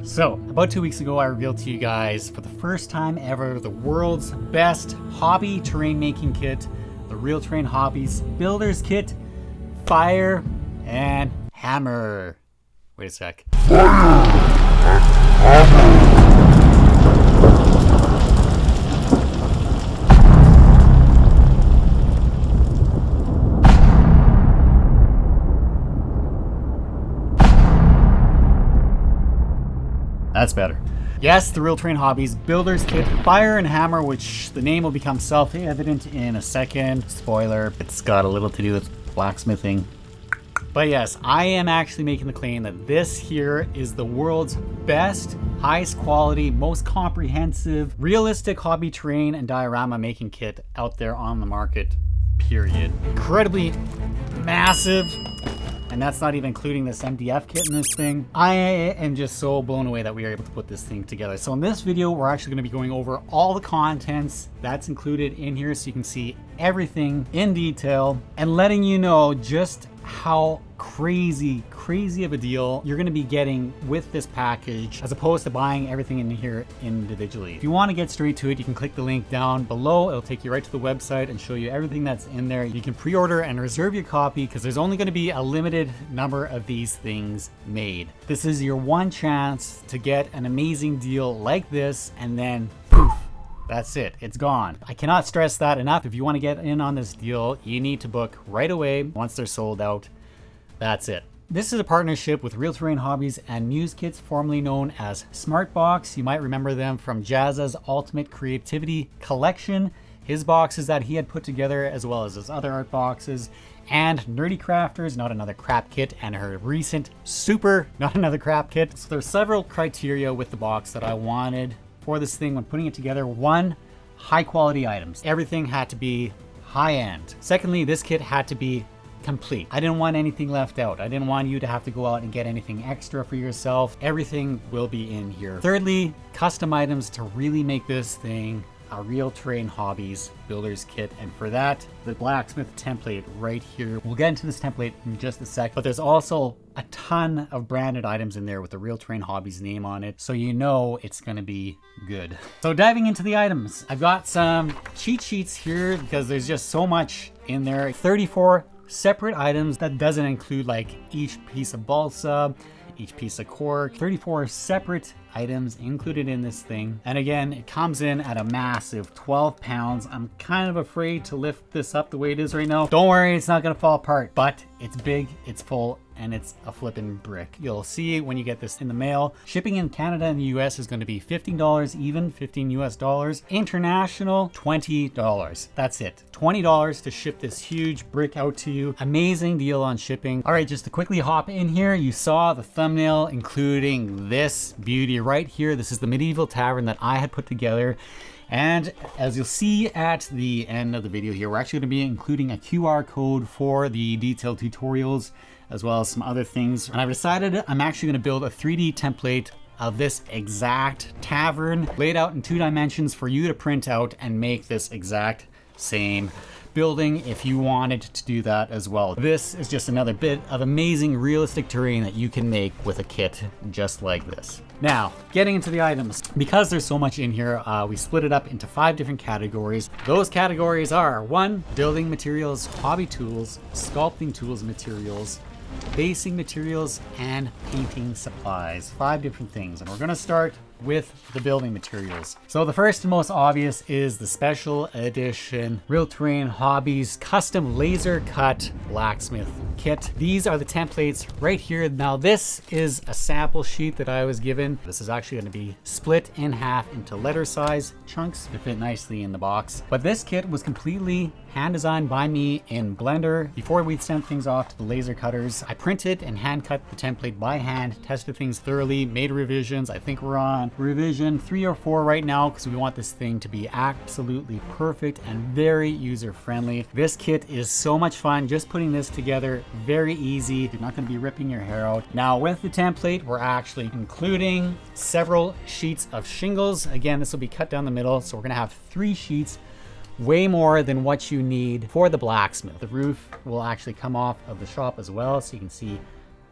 So, about 2 weeks ago, I revealed to you guys for the first time ever the world's best hobby terrain making kit, the Real Terrain Hobbies Builder's Kit, Fire and Hammer. Wait a sec. That's better. Yes, the Real Terrain Hobbies Builder's Kit, Fire and Hammer, which the name will become self-evident in a second. Spoiler, it's got a little to do with blacksmithing. But yes, I am actually making the claim that this here is the world's best, highest quality, most comprehensive, realistic hobby terrain and diorama making kit out there on the market, period. Incredibly massive. And that's not even including this MDF kit in this thing. I am just so blown away that we are able to put this thing together. So in this video, we're actually going to be going over all the contents that's included in here so you can see everything in detail and letting you know just how crazy of a deal you're going to be getting with this package as opposed to buying everything in here individually. If you want to get straight to it, you can click the link down below. It'll take you right to the website and show you everything that's in there. You can pre-order and reserve your copy because there's only going to be a limited number of these things made. This is your one chance to get an amazing deal like this, and then poof, that's it. It's gone. I cannot stress that enough. If you want to get in on this deal, you need to book right away. Once they're sold out, that's it. This is a partnership with Real Terrain Hobbies and Muse Kits, formerly known as Smartbox. You might remember them from Jazza's Ultimate Creativity Collection, his boxes that he had put together, as well as his other art boxes, and Nerdy Crafters, Not Another Crap Kit, and her recent Super Not Another Crap Kit. So there's several criteria with the box that I wanted for this thing when putting it together. One, high quality items. Everything had to be high end. Secondly, this kit had to be complete. I didn't want anything left out. I didn't want you to have to go out and get anything extra for yourself. Everything will be in here. Thirdly, custom items to really make this thing a Real Terrain Hobbies Builder's Kit. And for that, the Blacksmith template right here. We'll get into this template in just a sec, but there's also a ton of branded items in there with the Real Terrain Hobbies name on it, so you know it's gonna be good. So diving into the items, I've got some cheat sheets here because there's just so much in there. 34 separate items. That doesn't include like each piece of balsa, each piece of cork. 34 separate items included in this thing. And again, it comes in at a massive 12 pounds. I'm kind of afraid to lift this up the way it is right now. Don't worry, it's not gonna fall apart, but it's big, it's full, and it's a flippin' brick. You'll see when you get this in the mail. Shipping in Canada and the US is going to be $15 even, $15 US. International, $20. That's it. $20 to ship this huge brick out to you. Amazing deal on shipping. All right, just to quickly hop in here, you saw the thumbnail including this beauty right here. This is the medieval tavern that I had put together. And as you'll see at the end of the video here, we're actually going to be including a QR code for the detailed tutorials, as well as some other things. And I've decided I'm actually going to build a 3D template of this exact tavern laid out in 2 dimensions for you to print out and make this exact same building if you wanted to do that as well. This is just another bit of amazing realistic terrain that you can make with a kit just like this. Now, getting into the items. Because there's so much in here, we split it up into 5 different categories. Those categories are 1, building materials, hobby tools, sculpting tools and materials, basing materials, and painting supplies. 5 different things. And we're gonna start with the building materials. So the first and most obvious is the special edition Real Terrain Hobbies custom laser cut blacksmith kit. These are the templates right here. Now this is a sample sheet that I was given. This is actually going to be split in half into letter size chunks to fit nicely in the box. But this kit was completely hand designed by me in Blender. Before we sent things off to the laser cutters, I printed and hand cut the template by hand, tested things thoroughly, made revisions. I think we're on revision 3 or 4 right now because we want this thing to be absolutely perfect and very user friendly. This kit is so much fun. Just putting this together, very easy. You're not going to be ripping your hair out. Now with the template, we're actually including several sheets of shingles. Again, this will be cut down the middle, so we're going to have 3 sheets, way more than what you need for the blacksmith. The roof will actually come off of the shop as well, so you can see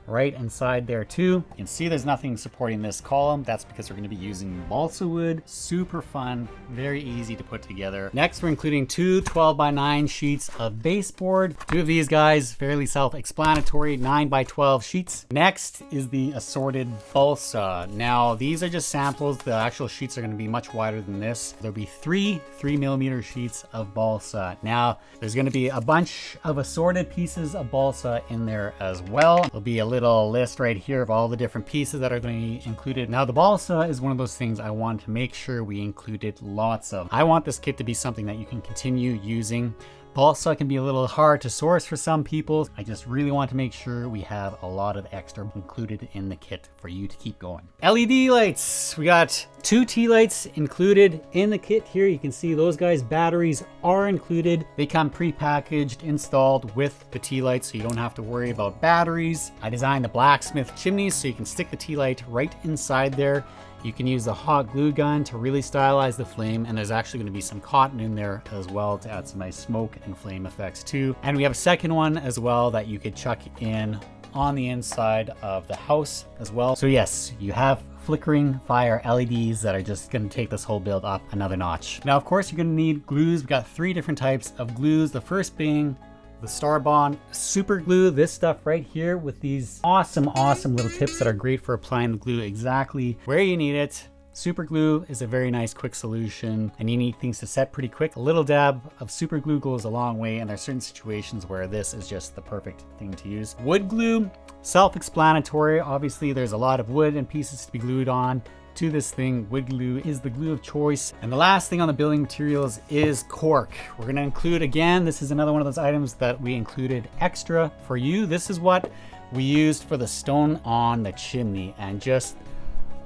right inside there too. You can see there's nothing supporting this column. That's because we're going to be using balsa wood. Super fun, very easy to put together. Next, we're including two 12x9 sheets of baseboard. Two of these guys, fairly self-explanatory, 9x12 sheets. Next is the assorted balsa. Now, these are just samples. The actual sheets are going to be much wider than this. There'll be three 3mm sheets of balsa. Now, there's going to be a bunch of assorted pieces of balsa in there as well. There'll be a little list right here of all the different pieces that are going to be included. Now, the balsa is one of those things I want to make sure we included lots of. I want this kit to be something that you can continue using. Balsa can be a little hard to source for some people. I just really want to make sure we have a lot of extra included in the kit for you to keep going. LED lights. We got two tea lights included in the kit here. You can see those guys, batteries are included. They come pre-packaged, installed with the tea light, so you don't have to worry about batteries. I designed the Blacksmith chimneys so you can stick the tea light right inside there. You can use the hot glue gun to really stylize the flame, and there's actually going to be some cotton in there as well to add some nice smoke and flame effects too. And we have a second one as well that you could chuck in on the inside of the house as well. So yes, you have flickering fire LEDs that are just going to take this whole build up another notch. Now, of course, you're going to need glues. We've got three different types of glues. The first being the Starbond super glue, this stuff right here with these awesome little tips that are great for applying the glue exactly where you need it. Super glue is a very nice quick solution, and you need things to set pretty quick. A little dab of super glue goes a long way, and there are certain situations where this is just the perfect thing to use. Wood glue, self-explanatory. Obviously, there's a lot of wood and pieces to be glued on to this thing. Wood glue is the glue of choice. And the last thing on the building materials is cork. We're going to include, again, this is another one of those items that we included extra for you. This is what we used for the stone on the chimney, and just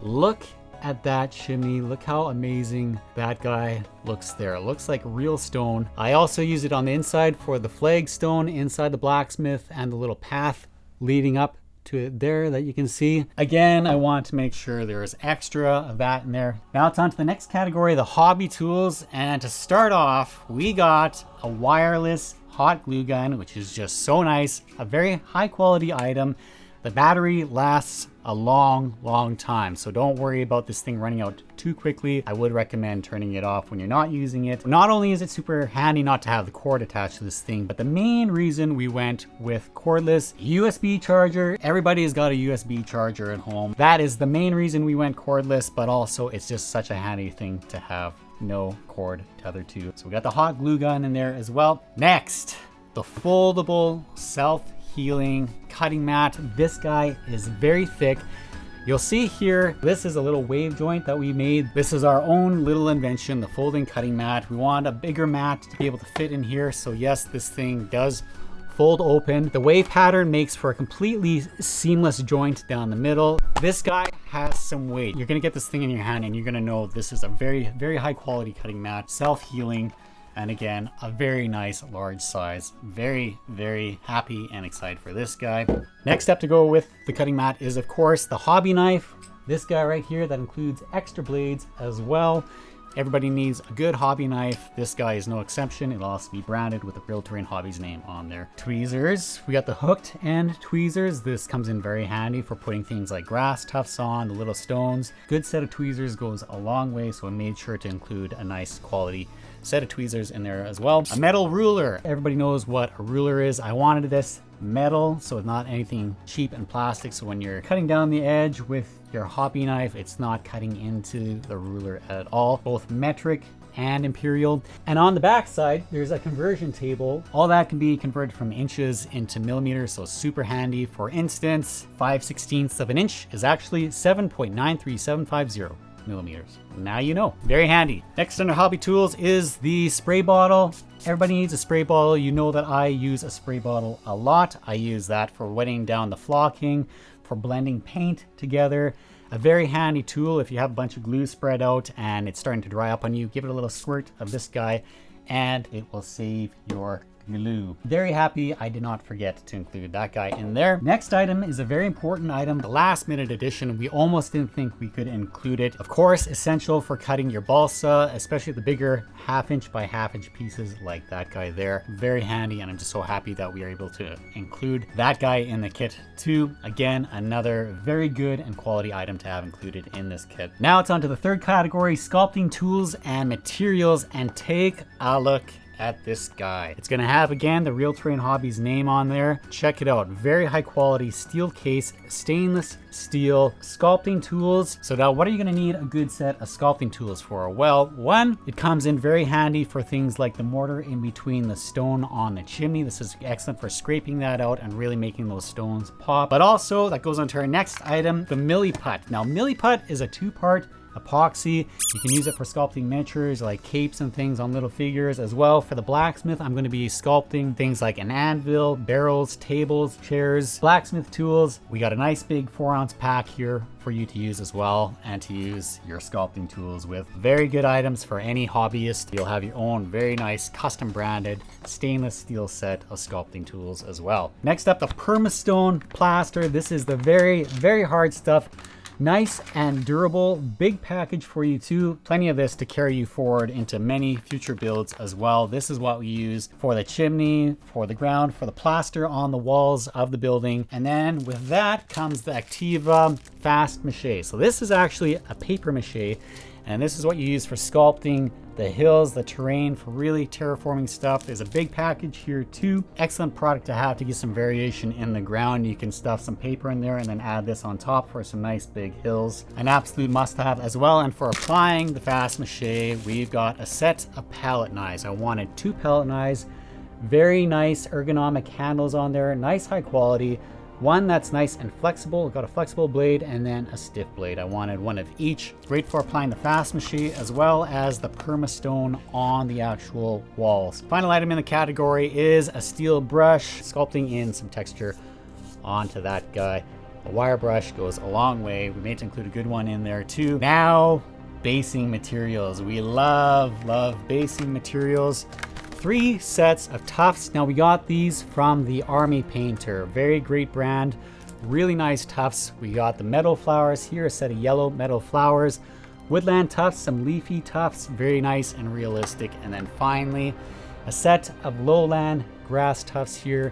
look at that chimney. Look how amazing that guy looks there. It looks like real stone. I also use it on the inside for the flagstone inside the blacksmith and the little path leading up to it there that you can see. Again, I want to make sure there's extra of that in there. Now it's on to the next category, the hobby tools. And to start off, we got a wireless hot glue gun, which is just so nice. A very high quality item. The battery lasts a long time, so don't worry about this thing running out too quickly. I would recommend turning it off when you're not using it. Not only is it super handy not to have the cord attached to this thing, but the main reason we went with cordless USB charger. Everybody has got a USB charger at home. That is the main reason we went cordless, but also it's just such a handy thing to have no cord tethered to. So we got the hot glue gun in there as well. Next, the foldable self-healing cutting mat. This guy is very thick. You'll see here, this is a little wave joint that we made. This is our own little invention, the folding cutting mat. We want a bigger mat to be able to fit in here. So yes, this thing does fold open. The wave pattern makes for a completely seamless joint down the middle. This guy has some weight. You're gonna get this thing in your hand and you're gonna know this is a very high quality cutting mat, self-healing. And again, a very nice large size. Very happy and excited for this guy. Next step to go with the cutting mat is, of course, the hobby knife. This guy right here that includes extra blades as well. Everybody needs a good hobby knife. This guy is no exception. It'll also be branded with the Real Terrain Hobbies name on there. Tweezers. We got the hooked end tweezers. This comes in very handy for putting things like grass tufts on, the little stones. Good set of tweezers goes a long way, so I made sure to include a nice quality set of tweezers in there as well. A metal ruler. Everybody knows what a ruler is. I wanted this metal, so it's not anything cheap and plastic. So when you're cutting down the edge with your hobby knife, it's not cutting into the ruler at all. Both metric and imperial. And on the back side, there's a conversion table. All that can be converted from inches into millimeters, so super handy. For instance, 5/16 of an inch is actually 7.93750 millimeters. Now you know. Very handy. Next under hobby tools is the spray bottle. Everybody needs a spray bottle. You know that I use a spray bottle a lot. I use that for wetting down the flocking, for blending paint together. A very handy tool if you have a bunch of glue spread out and it's starting to dry up on you. Give it a little squirt of this guy and it will save your glue. Very happy I did not forget to include that guy in there. Next item is a very important item, the last minute addition. We almost didn't think we could include it. Of course, essential for cutting your balsa, especially the bigger 1/2 inch by 1/2 inch pieces like that guy there. Very handy, and I'm just so happy that we are able to include that guy in the kit too. Again, another very good and quality item to have included in this kit. Now it's on to the third category, sculpting tools and materials, and take a look at this guy. It's gonna have, again, the Real Terrain Hobbies name on there. Check it out. Very high quality steel case, stainless steel sculpting tools. So now what are you gonna need a good set of sculpting tools for? Well, one, it comes in very handy for things like the mortar in between the stone on the chimney. This is excellent for scraping that out and really making those stones pop. But also, that goes on to our next item, the Milliput. Now, Milliput is a 2-part epoxy. You can use it for sculpting miniatures like capes and things on little figures. As well, for the blacksmith, I'm going to be sculpting things like an anvil, barrels, tables, chairs, blacksmith tools. We got a nice big 4-ounce pack here for you to use as well, and to use your sculpting tools with. Very good items for any hobbyist. You'll have your own very nice custom branded stainless steel set of sculpting tools as well. Next up, the Permastone plaster. This is the very, very hard stuff. Nice and durable, big package for you too. Plenty of this to carry you forward into many future builds as well. This is what we use for the chimney, for the ground, for the plaster on the walls of the building. And then with that comes the Activa Fast Mache. So this is actually a paper mache, and this is what you use for sculpting the hills, the terrain, for really terraforming stuff. There's a big package here too. Excellent product to have to get some variation in the ground. You can stuff some paper in there and then add this on top for some nice big hills. An absolute must have as well. And for applying the Fast Mache, we've got a set of palette knives. I wanted 2 palette knives, very nice ergonomic handles on there, nice high quality. One that's nice and flexible, got a flexible blade, and then a stiff blade. I wanted one of each. Great for applying the Fast Mache as well as the Permastone on the actual walls. Final item in the category is a steel brush, sculpting in some texture onto that guy. A wire brush goes a long way. We made to include a good one in there too. Now, basing materials. We love basing materials. 3 sets of tufts. Now we got these from the Army Painter, very great brand, really nice tufts. We got the meadow flowers here, a set of yellow meadow flowers, woodland tufts, some leafy tufts, very nice and realistic. And then finally, a set of lowland grass tufts here.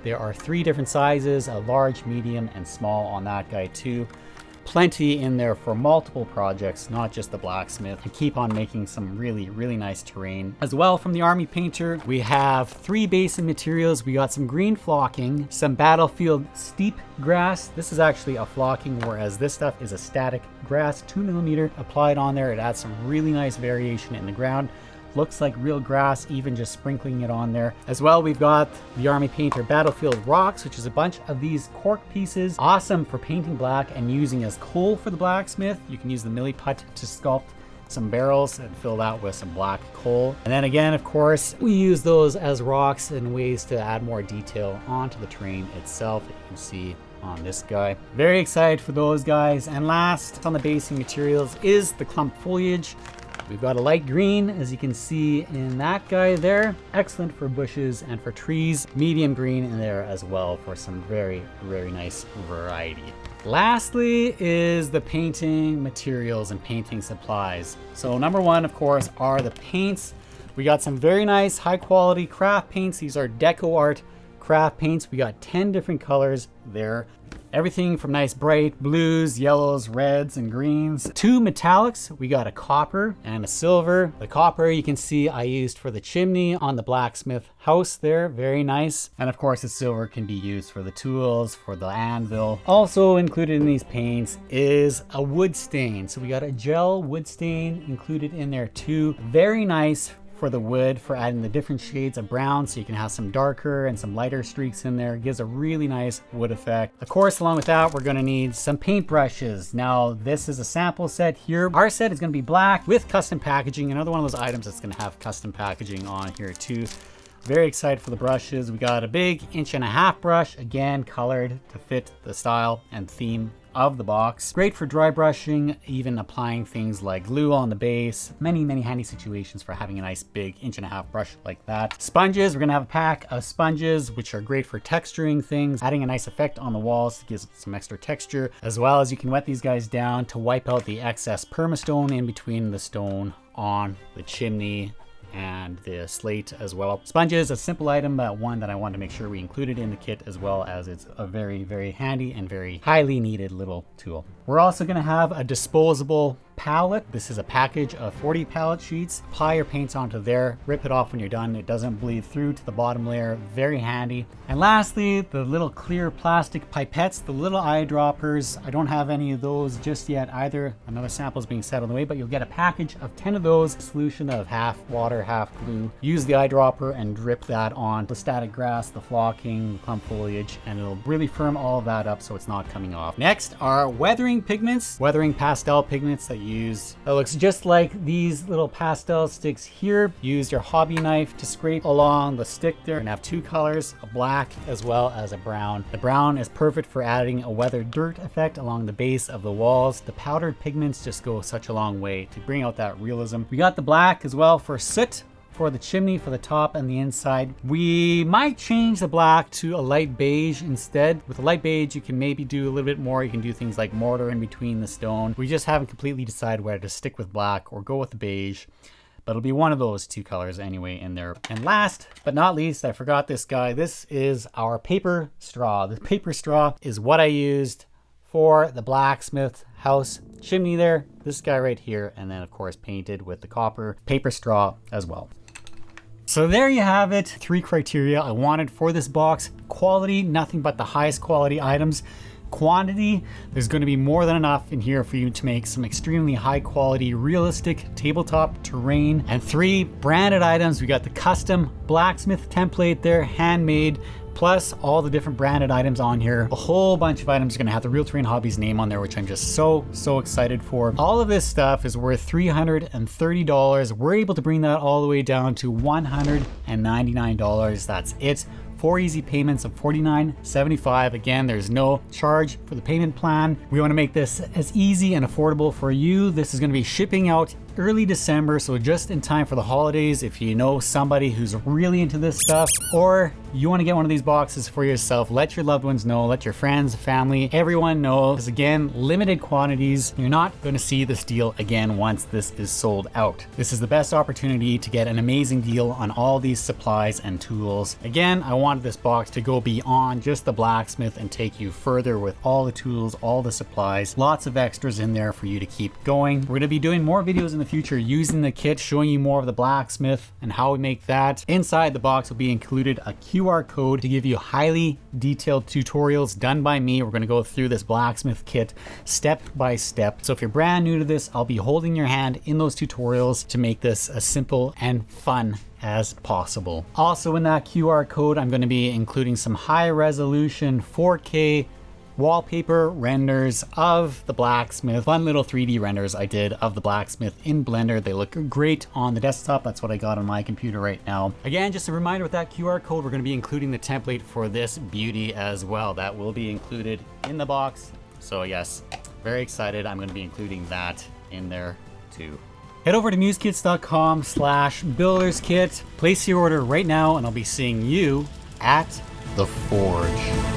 There are 3 different sizes, a large, medium, and small on that guy too. Plenty in there for multiple projects, not just the blacksmith, and keep on making some really, really nice terrain. As well, from the Army Painter, we have 3 basing materials. We got some green flocking, some battlefield steep grass. This is actually a flocking, whereas this stuff is a static grass, 2mm applied on there. It adds some really nice variation in the ground. Looks like real grass, even just sprinkling it on there. As well, we've got the Army Painter Battlefield Rocks, which is a bunch of these cork pieces. Awesome for painting black and using as coal for the blacksmith. You can use the Milliput to sculpt some barrels and fill that with some black coal. And then again, of course, we use those as rocks and ways to add more detail onto the terrain itself. You can see on this guy. Very excited for those guys. And last on the basing materials is the clump foliage. We've got a light green, as you can see in that guy there. Excellent for bushes and for trees. Medium green in there as well for some very, very nice variety. Lastly is the painting materials and painting supplies. So number 1, of course, are the paints. We got some very nice high quality craft paints. These are Deco Art craft paints. We got 10 different colors there. Everything from nice bright blues, yellows, reds, and greens to metallics. We got a copper and a silver. The copper you can see I used for the chimney on the blacksmith house there. Very nice. And of course the silver can be used for the tools, for the anvil. Also included in these paints is a wood stain. So we got a gel wood stain included in there too. Very nice for the wood, for adding the different shades of brown, so you can have some darker and some lighter streaks in there. It gives a really nice wood effect. Of course, along with that, we're going to need some paintbrushes. Now, this is a sample set here. Our set is going to be black with custom packaging. Another one of those items that's going to have custom packaging on here too. Very excited for the brushes. We got a big 1.5 inch brush, again colored to fit the style and theme of the box. Great for dry brushing, even applying things like glue on the base. Many handy situations for having a nice big 1.5-inch brush like that. Sponges, we're gonna have a pack of sponges, which are great for texturing things, adding a nice effect on the walls to give some extra texture, as well as you can wet these guys down to wipe out the excess permastone in between the stone on the chimney and the slate as well. Sponges, a simple item, but one that I wanted to make sure we included in the kit, as well as it's a very handy and very highly needed little tool. We're also going to have a disposable palette. This is a package of 40 palette sheets. Apply your paints onto there, rip it off when you're done. It doesn't bleed through to the bottom layer. Very handy. And lastly, the little clear plastic pipettes, the little eyedroppers. I don't have any of those just yet either. Another sample is being set on the way, but you'll get a package of 10 of those. Solution of half water, half glue. Use the eyedropper and drip that on the static grass, the flocking, the plum foliage, and it'll really firm all of that up so it's not coming off. Next are weathering pigments, weathering pastel pigments that use. It looks just like these little pastel sticks here. Use your hobby knife to scrape along the stick there, and have two colors, a black as well as a brown. The brown is perfect for adding a weathered dirt effect along the base of the walls. The powdered pigments just go such a long way to bring out that realism. We got the black as well for soot, for the chimney, for the top and the inside. We might change the black to a light beige instead. With a light beige, you can maybe do a little bit more. You can do things like mortar in between the stone. We just haven't completely decided whether to stick with black or go with the beige, but it'll be one of those two colors anyway in there. And last but not least, I forgot this guy. This is our paper straw. The paper straw is what I used for the blacksmith house chimney there. This guy right here, and then of course painted with the copper paper straw as well. So there you have it. 3 criteria I wanted for this box. Quality, nothing but the highest quality items. Quantity, there's going to be more than enough in here for you to make some extremely high quality, realistic tabletop terrain. And 3 branded items. We got the custom blacksmith template there, handmade, plus all the different branded items on here. A whole bunch of items are going to have the Real Terrain Hobbies name on there, which I'm just so excited for. All of this stuff is worth $330. We're able to bring that all the way down to $199. That's it. 4 easy payments of $49.75. Again, there's no charge for the payment plan. We want to make this as easy and affordable for you. This is going to be shipping out early December, so just in time for the holidays. If you know somebody who's really into this stuff, or you want to get one of these boxes for yourself, let your loved ones know, let your friends, family, everyone know. Because again, limited quantities. You're not going to see this deal again once this is sold out. This is the best opportunity to get an amazing deal on all these supplies and tools. Again, I wanted this box to go beyond just the blacksmith and take you further with all the tools, all the supplies, lots of extras in there for you to keep going. We're going to be doing more videos in the future using the kit, showing you more of the blacksmith and how we make that. Inside the box will be included a QR code to give you highly detailed tutorials done by me. We're going to go through this blacksmith kit step by step. So if you're brand new to this, I'll be holding your hand in those tutorials to make this as simple and fun as possible. Also in that QR code, I'm going to be including some high resolution 4K wallpaper renders of the blacksmith. Fun little 3D renders I did of the blacksmith in Blender. They look great on the desktop. That's what I got on my computer right now. Again, just a reminder, with that QR code, we're going to be including the template for this beauty as well. That will be included in the box. So yes, very excited. I'm going to be including that in there too. Head over to musekits.com/builderskit. Place your order right now, and I'll be seeing you at the forge.